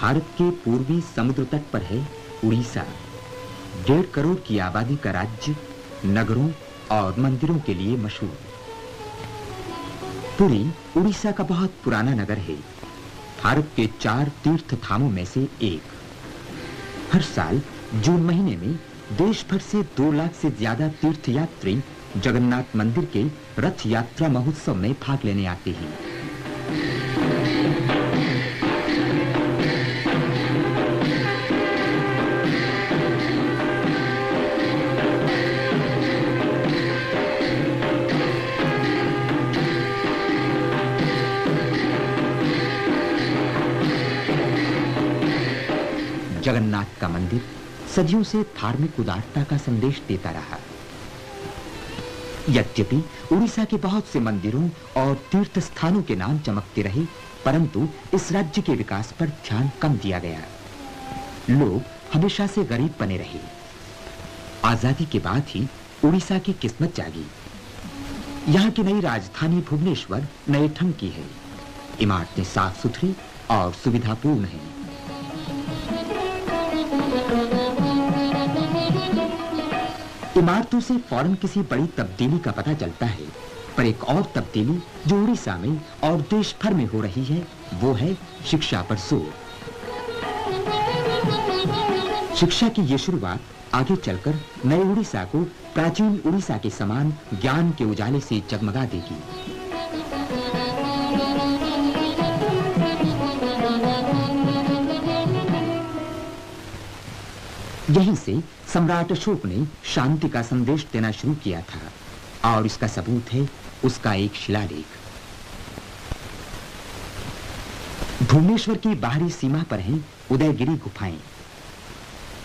भारत के पूर्वी समुद्र तट पर है उड़ीसा। 1.5 करोड़ की आबादी का राज्य, नगरों और मंदिरों के लिए मशहूर। पुरी उड़ीसा का बहुत पुराना नगर है। भारत के 4 तीर्थ धामों में से एक। हर साल जून महीने में देश भर से 2 लाख से ज्यादा तीर्थयात्री जगन्नाथ मंदिर के रथ यात्रा महोत्सव में भाग लेने आते हैं। जगन्नाथ का मंदिर सदियों से धार्मिक उदारता का संदेश देता रहा। यद्यपि उड़ीसा के बहुत से मंदिरों और तीर्थ स्थानों के नाम चमकते रहे, परंतु इस राज्य के विकास पर ध्यान कम दिया गया। लोग हमेशा से गरीब बने रहे। आजादी के बाद ही उड़ीसा की किस्मत जागी। यहाँ की नई राजधानी भुवनेश्वर नए ढंग की है। इमारतें साफ सुथरी और सुविधापूर्ण हैं। इमारतों से फौरन किसी बड़ी तब्दीली का पता चलता है, पर एक और तब्दीली जो उड़ीसा में और देश भर में हो रही है, वो है शिक्षा पर जोर। शिक्षा की ये शुरुआत आगे चलकर नए उड़ीसा को प्राचीन उड़ीसा के समान ज्ञान के उजाले से जगमगा देगी। यहीं से सम्राट अशोक ने शांति का संदेश देना शुरू किया था और इसका सबूत है उसका एक शिलालेख। भुवनेश्वर की बाहरी सीमा पर हैं उदयगिरी गुफाएं।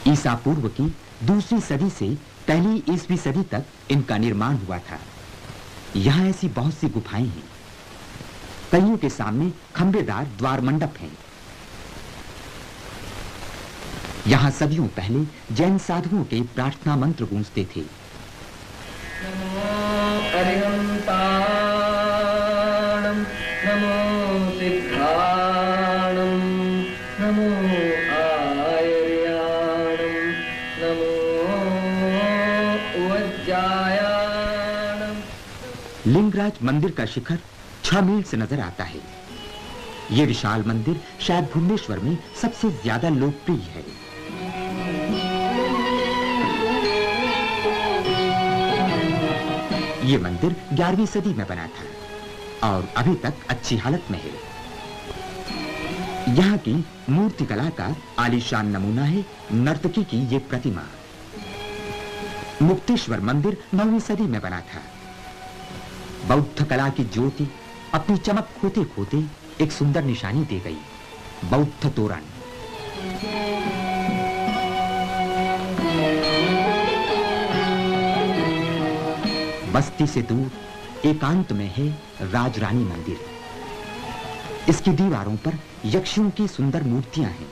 ईसा पूर्व की 2वीं सदी से पहली ईसवी सदी तक इनका निर्माण हुआ था। यहाँ ऐसी बहुत सी गुफाएं हैं। कईयों के सामने खंभेदार द्वार मंडप हैं। यहाँ सदियों पहले जैन साधुओं के प्रार्थना मंत्र गूंजते थे। नमो सिद्धाणम, नमो आयर्याणम, नमो उज्जायाणम। लिंगराज मंदिर का शिखर 6 मील से नजर आता है। ये विशाल मंदिर शायद भुवनेश्वर में सबसे ज्यादा लोकप्रिय है। ये मंदिर 11वीं सदी में बना था और अभी तक अच्छी हालत में है। यहाँ की मूर्तिकला का आलीशान नमूना है नर्तकी की ये प्रतिमा। मुक्तेश्वर मंदिर 9वीं सदी में बना था। बौद्ध कला की ज्योति अपनी चमक खोते खोते एक सुंदर निशानी दे गई, बौद्ध तोरण। बस्ती से दूर एकांत में है राजरानी मंदिर। इसकी दीवारों पर यक्षियों की सुंदर मूर्तियां हैं।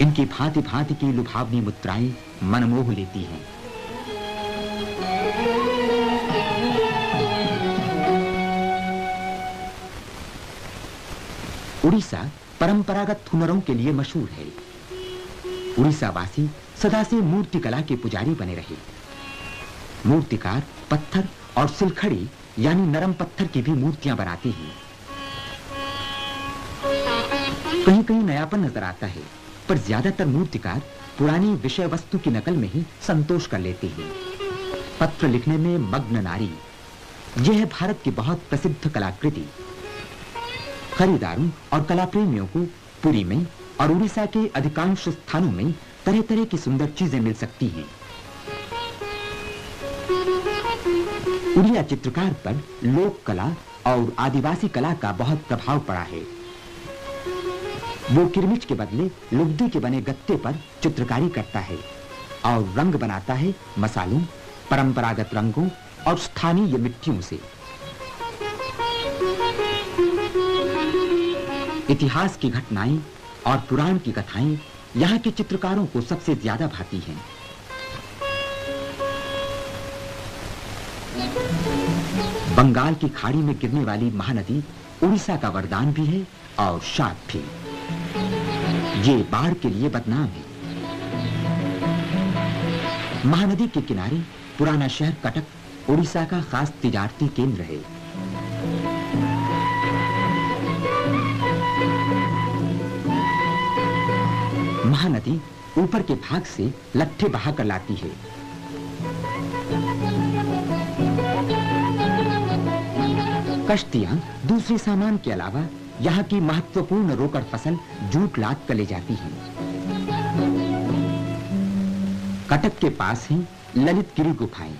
इनकी भांति भांति की लुभावनी मुद्राएं मनमोह लेती हैं। उड़ीसा परंपरागत हुनरों के लिए मशहूर है। उड़ीसा वासी सदा से मूर्तिकला के पुजारी बने रहे। मूर्तिकार पत्थर और सिलखड़ी यानी नरम पत्थर की भी मूर्तियां बनाते हैं। कहीं कहीं नयापन नजर आता है, पर ज्यादातर मूर्तिकार पुरानी विषय वस्तु की नकल में ही संतोष कर लेते हैं। पत्र लिखने में मग्न नारी, यह है भारत की बहुत प्रसिद्ध कलाकृति। खरीदारों और कला प्रेमियों को पुरी में और उड़ीसा के अधिकांश स्थानों में तरह तरह की सुंदर चीजें मिल सकती हैं। उड़िया चित्रकार पर लोक कला और आदिवासी कला का बहुत प्रभाव पड़ा है। वो किरमिच के बदले लुगदी के बने गत्ते पर चित्रकारी करता है और रंग बनाता है मसालों, परंपरागत रंगों और स्थानीय मिट्टियों से। इतिहास की घटनाएं और पुराण की कथाएं यहाँ के चित्रकारों को सबसे ज्यादा भाती हैं। बंगाल की खाड़ी में गिरने वाली महानदी उड़ीसा का वरदान भी है और शाप भी। ये बाढ़ के लिए बदनाम है। महानदी के किनारे पुराना शहर कटक उड़ीसा का खास तिजारती केंद्र है। महानदी ऊपर के भाग से लट्ठे बहाकर लाती है। कश्तियां दूसरे सामान के अलावा यहाँ की महत्वपूर्ण रोकड़ फसल जूट लाद कर ले जाती हैं। कटक के पास ही ललितगिरी गुफाएं।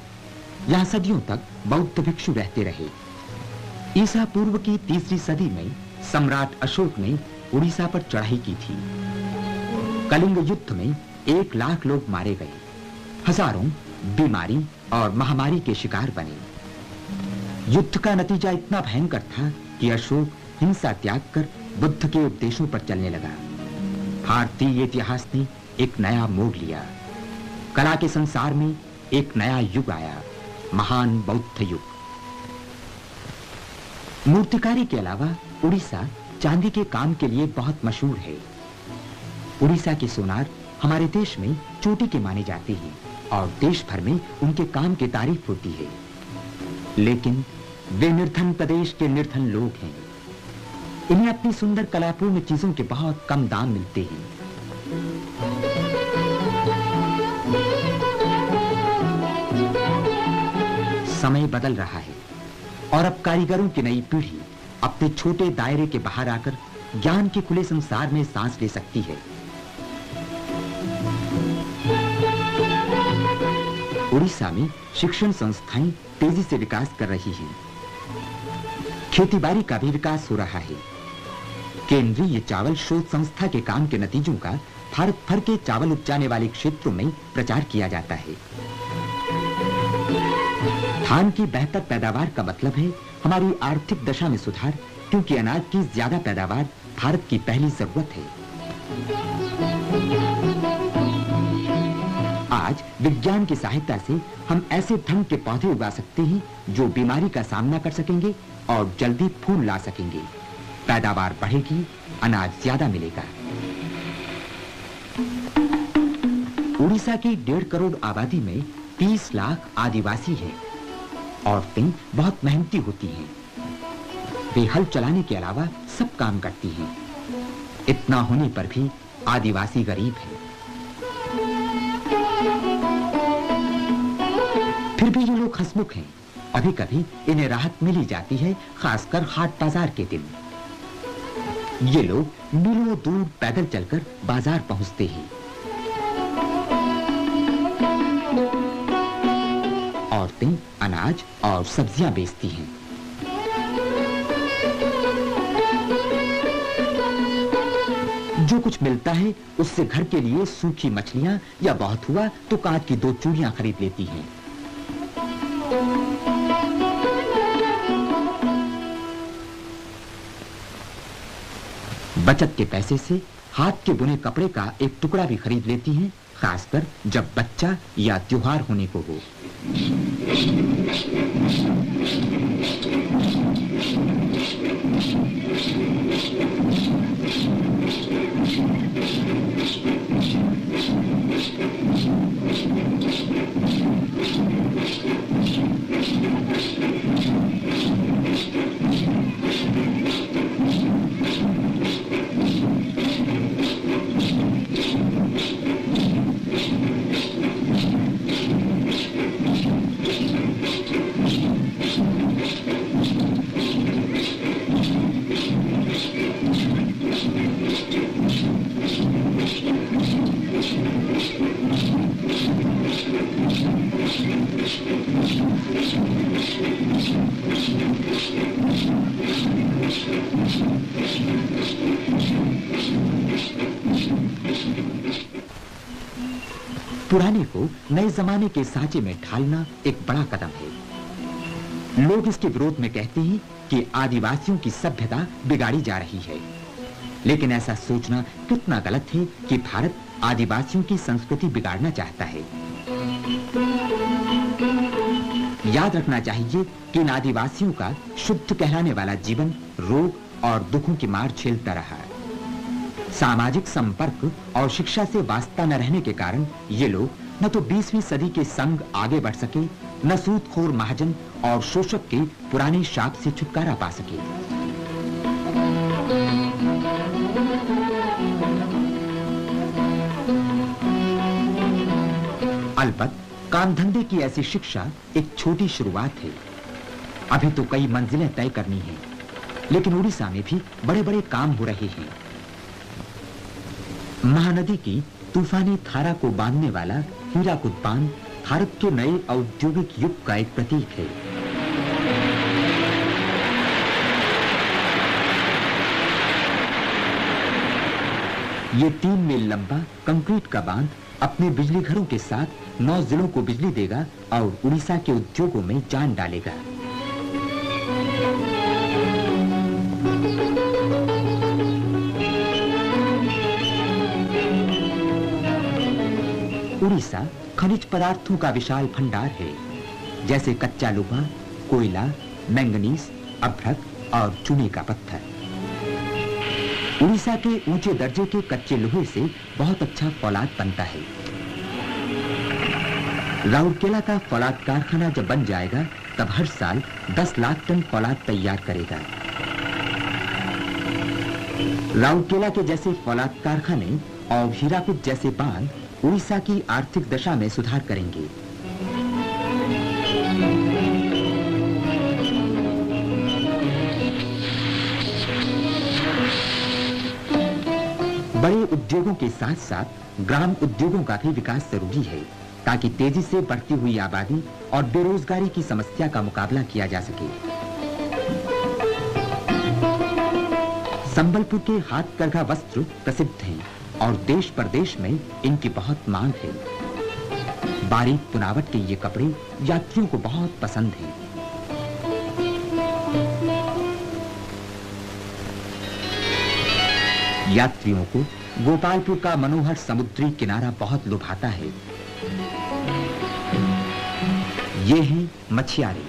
यहाँ सदियों तक बौद्ध भिक्षु रहते रहे। ईसा पूर्व की 3री सदी में सम्राट अशोक ने उड़ीसा पर चढ़ाई की थी। कलिंग युद्ध में 1 लाख लोग मारे गए। हजारों बीमारी और महामारी के शिकार बने। युद्ध का नतीजा इतना भयंकर था कि अशोक हिंसा त्याग कर बुद्ध के उपदेशों पर चलने लगा। भारतीय इतिहास ने एक नया मोड़ लिया। कला के संसार में एक नया युग आया, महान बौद्ध युग। मूर्तिकारी के अलावा उड़ीसा चांदी के काम के लिए बहुत मशहूर है। उड़ीसा के सोनार हमारे देश में चोटी के माने जाते हैं और देश भर में उनके काम की तारीफ होती है। लेकिन वे निर्धन प्रदेश के निर्धन लोग हैं। इन्हें अपनी सुंदर कलापूर्ण चीजों के बहुत कम दाम मिलते हैं। समय बदल रहा है और अब कारीगरों की नई पीढ़ी अपने छोटे दायरे के बाहर आकर ज्ञान के खुले संसार में सांस ले सकती है। उड़ीसा में शिक्षण संस्थाएं तेजी से विकास कर रही हैं। खेतीबाड़ी का भी विकास हो रहा है। केंद्रीय चावल शोध संस्था के काम के नतीजों का भारत भर के चावल उपजाने वाले क्षेत्रों में प्रचार किया जाता है। धान की बेहतर पैदावार का मतलब है हमारी आर्थिक दशा में सुधार, क्योंकि अनाज की ज्यादा पैदावार भारत की पहली जरूरत है। आज विज्ञान की सहायता से हम ऐसे ढंग के पौधे उगा सकते हैं जो बीमारी का सामना कर सकेंगे और जल्दी फूल ला सकेंगे। पैदावार बढ़ेगी, अनाज ज्यादा मिलेगा। उड़ीसा की 1.5 करोड़ आबादी में 30 लाख आदिवासी हैं। औरतें बहुत मेहनती होती हैं। वे हल चलाने के अलावा सब काम करती हैं। इतना होने पर भी आदिवासी गरीब हैं। फिर भी ये लोग हंसमुख हैं। कभी कभी इन्हें राहत मिली जाती है, खासकर हाट बाजार के दिन। ये लोग मीलों दूर पैदल चलकर बाजार पहुंचते हैं। औरतें अनाज और सब्जियां बेचती हैं। जो कुछ मिलता है उससे घर के लिए सूखी मछलियां या बहुत हुआ तो कांच की 2 चूड़ियां खरीद लेती हैं। बचत के पैसे से हाथ के बुने कपड़े का एक टुकड़ा भी खरीद लेती हैं, खासकर जब बच्चा या त्योहार होने को हो। पुराने को नए जमाने के सांचे में ढालना एक बड़ा कदम है। लोग इसके विरोध में कहते हैं कि आदिवासियों की सभ्यता बिगाड़ी जा रही है। लेकिन ऐसा सोचना कितना गलत है कि भारत आदिवासियों की संस्कृति बिगाड़ना चाहता है। याद रखना चाहिए कि इन आदिवासियों का शुद्ध कहलाने वाला जीवन रोग और दुखों की मार झेलता रहा। सामाजिक संपर्क और शिक्षा से वास्ता न रहने के कारण ये लोग न तो 20वीं सदी के संग आगे बढ़ सके, न सूदखोर महाजन और शोषक के पुराने शाप से छुटकारा पा सके। अलबत्त काम धंधे की ऐसी शिक्षा एक छोटी शुरुआत है। अभी तो कई मंजिलें तय करनी हैं, लेकिन उड़ीसा में भी बड़े-बड़े काम हो रहे हैं। महानदी की तूफानी धारा को बांधने वाला हीराकुद बांध भारत के नए औद्योगिक युग का एक प्रतीक है। ये 3 मील लंबा कंक्रीट का बांध अपने बिजली घरों के साथ 9 जिलों को बिजली देगा और उड़ीसा के उद्योगों में जान डालेगा। उड़ीसा खनिज पदार्थों का विशाल भंडार है, जैसे कच्चा लोहा, कोयला, मैंगनीज, अभ्रक और चूने का पत्थर। उड़ीसा के ऊंचे दर्जे के कच्चे लोहे से बहुत अच्छा फौलाद बनता है। राउरकेला का फौलाद कारखाना जब बन जाएगा तब हर साल 10 लाख टन फौलाद तैयार करेगा। राउरकेला के जैसे फौलाद कारखाने और हीराकुद जैसे बांध उड़ीसा की आर्थिक दशा में सुधार करेंगे। बड़े उद्योगों के साथ साथ ग्राम उद्योगों का भी विकास जरूरी है, ताकि तेजी से बढ़ती हुई आबादी और बेरोजगारी की समस्या का मुकाबला किया जा सके। संबलपुर के हाथकरघा वस्त्र प्रसिद्ध हैं और देश प्रदेश में इनकी बहुत मांग है। बारीक बुनावट के ये कपड़े यात्रियों को बहुत पसंद हैं। यात्रियों को गोपालपुर का मनोहर समुद्री किनारा बहुत लुभाता है। ये हैं मछियारे।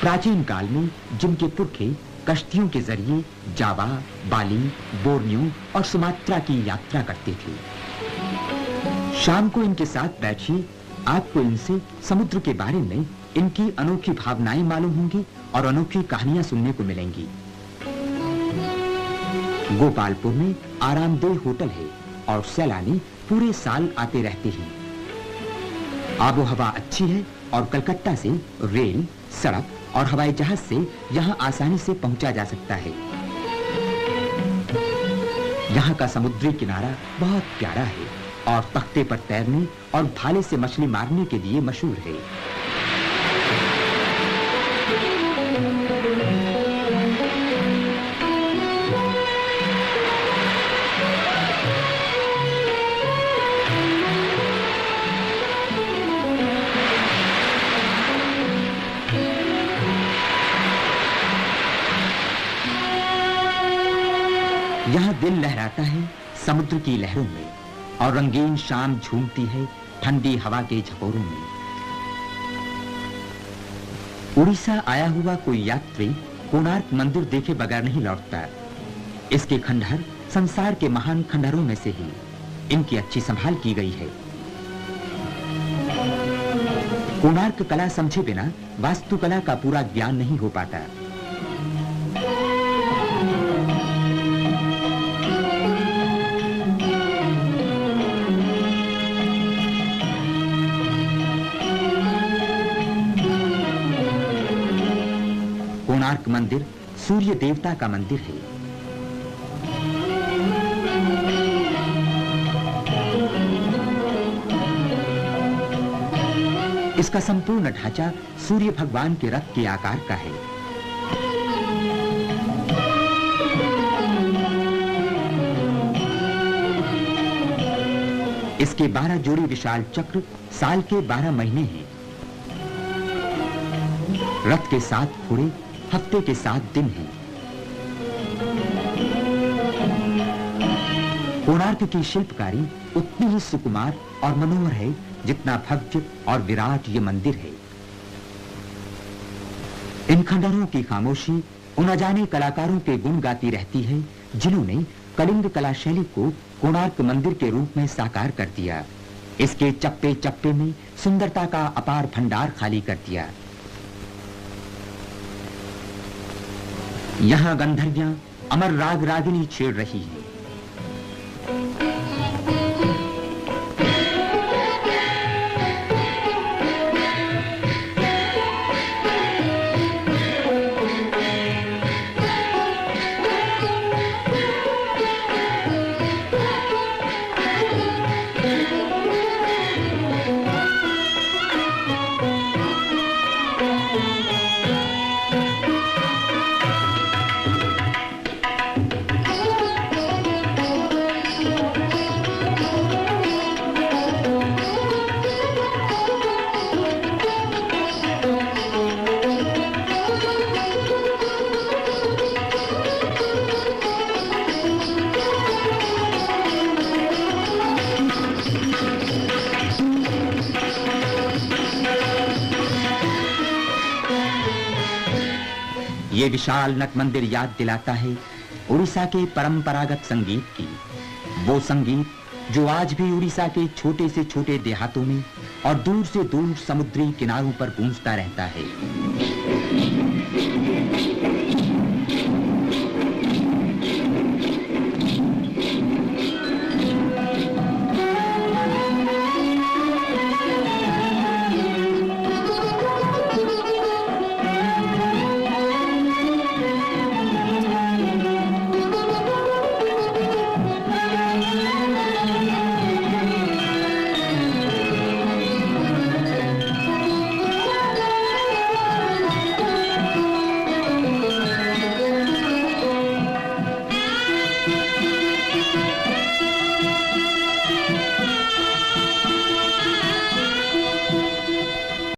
प्राचीन काल में जिनके पुरखे कश्तियों के जरिए जावा, बाली, बोर्नियो और सुमात्रा की यात्रा करते थे। शाम को इनके साथ बैठिए, आपको इनसे समुद्र के बारे में इनकी अनोखी भावनाएं मालूम होंगी और अनोखी कहानियां सुनने को मिलेंगी। गोपालपुर में आरामदेह होटल है और सैलानी पूरे साल आते रहते हैं। आबो हवा अच्छी है और कलकत्ता से रेल, सड़क और हवाई जहाज से यहां आसानी से पहुंचा जा सकता है। यहां का समुद्री किनारा बहुत प्यारा है और तख्ते पर तैरने और भाले से मछली मारने के लिए मशहूर है। यहाँ दिल लहराता है समुद्र की लहरों में और रंगीन शाम झूमती है ठंडी हवा के झकोरों में। उड़ीसा आया हुआ कोई यात्री कोणार्क मंदिर देखे बगैर नहीं लौटता। इसके खंडहर संसार के महान खंडहरों में से ही इनकी अच्छी संभाल की गई है। कोणार्क कला समझे बिना वास्तुकला का पूरा ज्ञान नहीं हो पाता। कोणार्क मंदिर सूर्य देवता का मंदिर है। इसका संपूर्ण ढांचा सूर्य भगवान के रथ के आकार का है। इसके 12 जोड़ी विशाल चक्र साल के 12 महीने हैं। रथ के 7 घोड़े हफ्ते के 7 दिन हैं। कोणार्क की शिल्पकारी उतनी ही सुकुमार और मनोहर है जितना भव्य और विराट ये मंदिर है। इन खंडहरों की खामोशी उन अजाने कलाकारों के गुण गाती रहती है जिन्होंने कलिंग कला शैली को कोणार्क मंदिर के रूप में साकार कर दिया। इसके चप्पे चप्पे में सुंदरता का अपार भंडार खाली कर दिया। यहाँ गंधर्वियां अमर राग रागिनी छेड़ रही हैं। ये विशाल नट मंदिर याद दिलाता है उड़ीसा के परंपरागत संगीत की, वो संगीत जो आज भी उड़ीसा के छोटे से छोटे देहातों में और दूर से दूर समुद्री किनारों पर गूंजता रहता है।